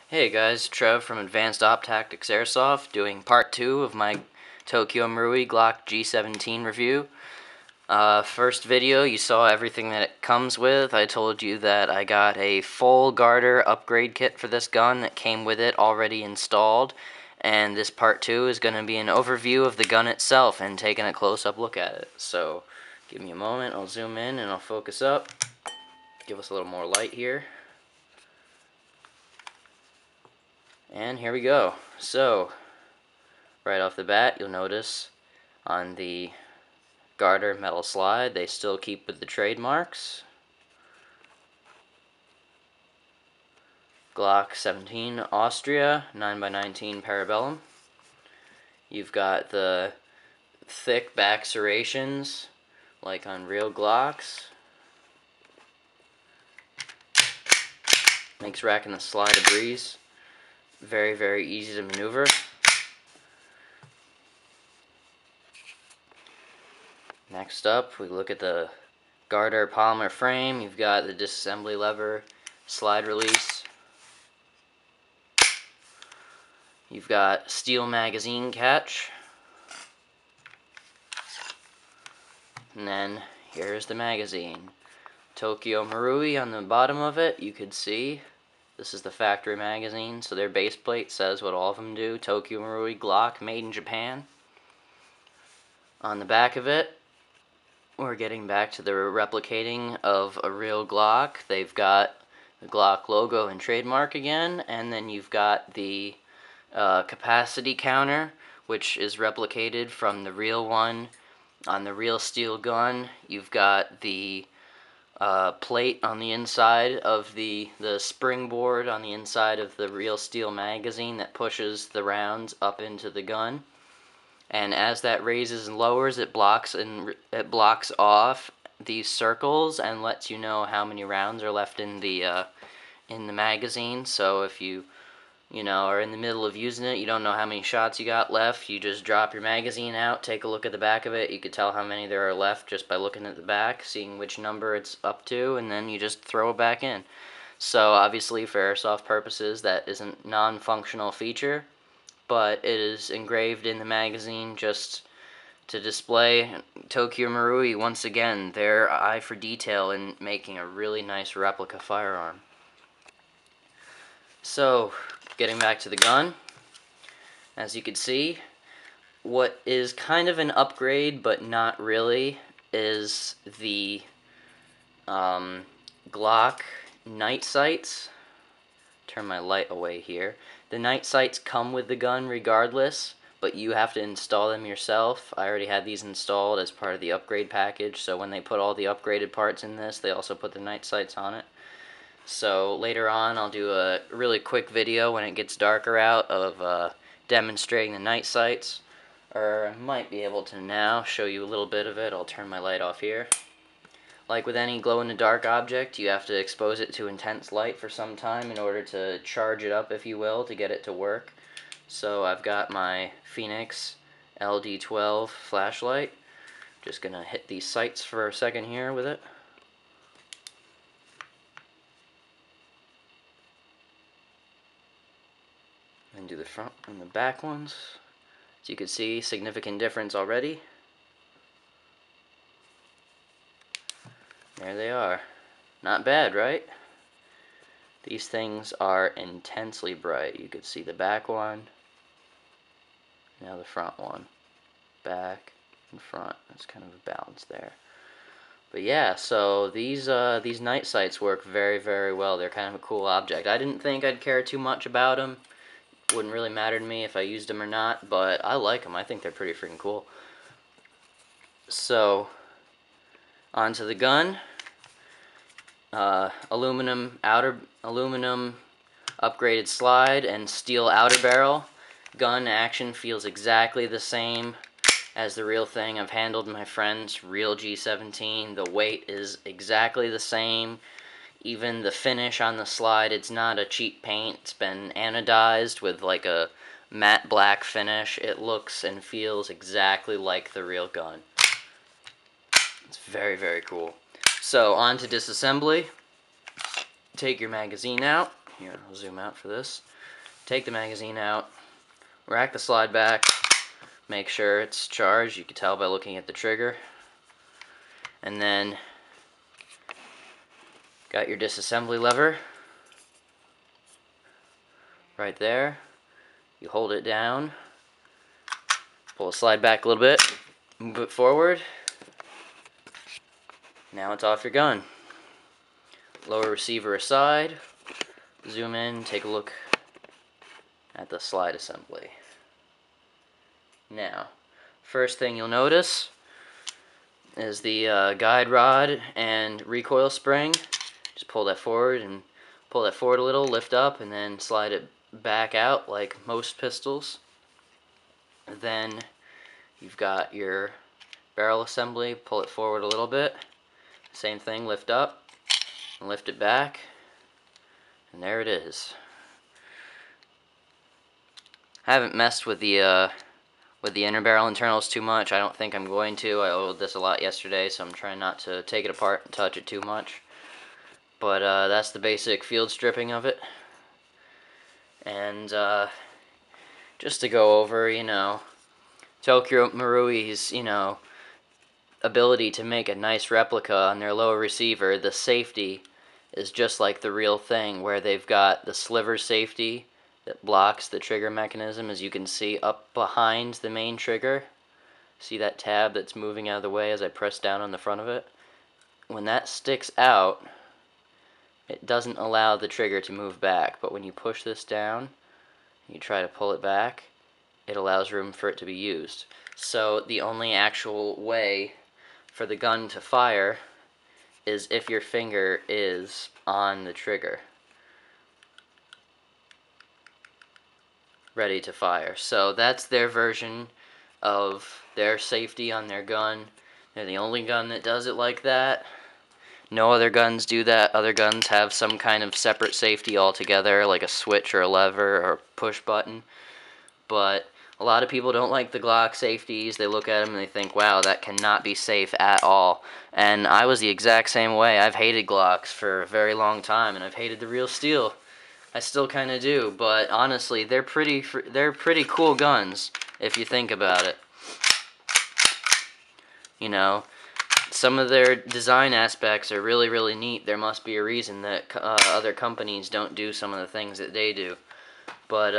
Hey guys, Trev from AdvancedOpTactics Airsoft doing part 2 of my Tokyo Marui Glock G17 review. First video, you saw everything that it comes with. I told you that I got a full garter upgrade kit for this gun that came with it already installed. And this part 2 is going to be an overview of the gun itself and taking a close-up look at it. So, give me a moment, I'll zoom in and I'll focus up. Give us a little more light here. And here we go. So, right off the bat, you'll notice on the garter metal slide, they still keep with the trademarks. Glock 17 Austria 9x19 Parabellum. You've got the thick back serrations, like on real Glocks. Makes racking the slide a breeze. Very, very easy to maneuver. Next up, we look at the garter polymer frame. You've got the disassembly lever, slide release. You've got steel magazine catch. And then here's the magazine. Tokyo Marui on the bottom of it, you could see. This is the factory magazine, so their base plate says what all of them do. Tokyo Marui Glock, made in Japan. On the back of it, we're getting back to the replicating of a real Glock. They've got the Glock logo and trademark again, and then you've got the capacity counter, which is replicated from the real one. On the real steel gun, you've got the plate on the inside of the springboard on the inside of the real steel magazine that pushes the rounds up into the gun. And as that raises and lowers, it blocks off these circles and lets you know how many rounds are left in the magazine. So if you are in the middle of using it, you don't know how many shots you got left, you just drop your magazine out, take a look at the back of it. You could tell how many there are left just by looking at the back, seeing which number it's up to, and then you just throw it back in. So obviously for airsoft purposes, that is a non-functional feature, but it is engraved in the magazine just to display Tokyo Marui, once again, their eye for detail in making a really nice replica firearm. So, getting back to the gun, as you can see, what is kind of an upgrade but not really is the Glock night sights. Turn my light away here. The night sights come with the gun regardless, but you have to install them yourself. I already had these installed as part of the upgrade package, so when they put all the upgraded parts in this, they also put the night sights on it. So later on, I'll do a really quick video when it gets darker out of demonstrating the night sights. Or I might be able to now show you a little bit of it. I'll turn my light off here. Like with any glow-in-the-dark object, you have to expose it to intense light for some time in order to charge it up, if you will, to get it to work. So I've got my Phoenix LD12 flashlight. Just gonna hit these sights for a second here with it. And do the front and the back ones. As you can see, significant difference already. There they are. Not bad, right? These things are intensely bright. You could see the back one. Now the front one. Back and front. That's kind of a balance there. But yeah, so these night sights work very, very well. They're kind of a cool object. I didn't think I'd care too much about them. Wouldn't really matter to me if I used them or not, but I like them. I think they're pretty freaking cool. So, onto the gun. Aluminum upgraded slide and steel outer barrel. Gun action feels exactly the same as the real thing. I've handled my friend's real G17. The weight is exactly the same. Even the finish on the slide, it's not a cheap paint. It's been anodized with like a matte black finish. It looks and feels exactly like the real gun. It's very, very cool. So, on to disassembly. Take your magazine out. Here, I'll zoom out for this. Take the magazine out, rack the slide back, make sure it's charged. You can tell by looking at the trigger. And then got your disassembly lever right there. You hold it down, pull the slide back a little bit, move it forward. Now it's off your gun. Lower receiver aside, zoom in, take a look at the slide assembly. Now, first thing you'll notice is the guide rod and recoil spring. Just pull that forward and pull that forward a little, lift up, and then slide it back out like most pistols. Then you've got your barrel assembly, pull it forward a little bit. Same thing, lift up and lift it back, and there it is. I haven't messed with the inner barrel internals too much. I don't think I'm going to. I oiled this a lot yesterday, so I'm trying not to take it apart and touch it too much. But that's the basic field stripping of it. And just to go over, Tokyo Marui's, ability to make a nice replica on their lower receiver. The safety is just like the real thing, where they've got the sliver safety that blocks the trigger mechanism, as you can see up behind the main trigger. See that tab that's moving out of the way as I press down on the front of it? When that sticks out, it doesn't allow the trigger to move back, but when you push this down, you try to pull it back, it allows room for it to be used. So the only actual way for the gun to fire is if your finger is on the trigger, ready to fire. So that's their version of their safety on their gun. They're the only gun that does it like that. No other guns do that. Other guns have some kind of separate safety altogether, like a switch or a lever or a push button. But a lot of people don't like the Glock safeties. They look at them and they think, wow, that cannot be safe at all. And I was the exact same way. I've hated Glocks for a very long time, and I've hated the real steel. I still kind of do, but honestly, they're pretty cool guns if you think about it. Some of their design aspects are really, really neat. There must be a reason that other companies don't do some of the things that they do. But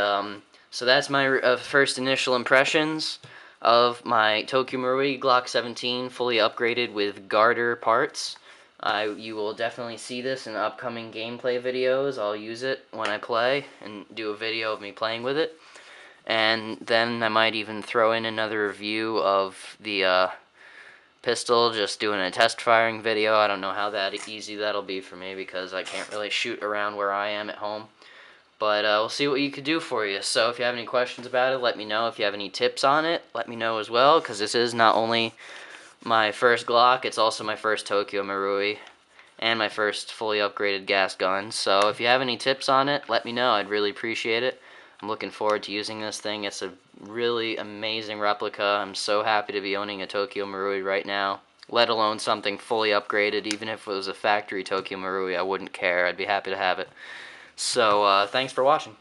so that's my first initial impressions of my Tokyo Marui Glock 17 fully upgraded with garter parts. You will definitely see this in upcoming gameplay videos. I'll use it when I play and do a video of me playing with it. And then I might even throw in another review of the pistol, just doing a test firing video. I don't know how easy that'll be for me, because I can't really shoot around where I am at home. But we'll see what you could do for you. So if you have any questions about it, let me know. If you have any tips on it, let me know as well, because this is not only my first Glock, it's also my first Tokyo Marui and my first fully upgraded gas gun. So if you have any tips on it, let me know. I'd really appreciate it. I'm looking forward to using this thing. It's a really amazing replica. I'm so happy to be owning a Tokyo Marui right now, let alone something fully upgraded. Even if it was a factory Tokyo Marui, I wouldn't care. I'd be happy to have it. So, thanks for watching.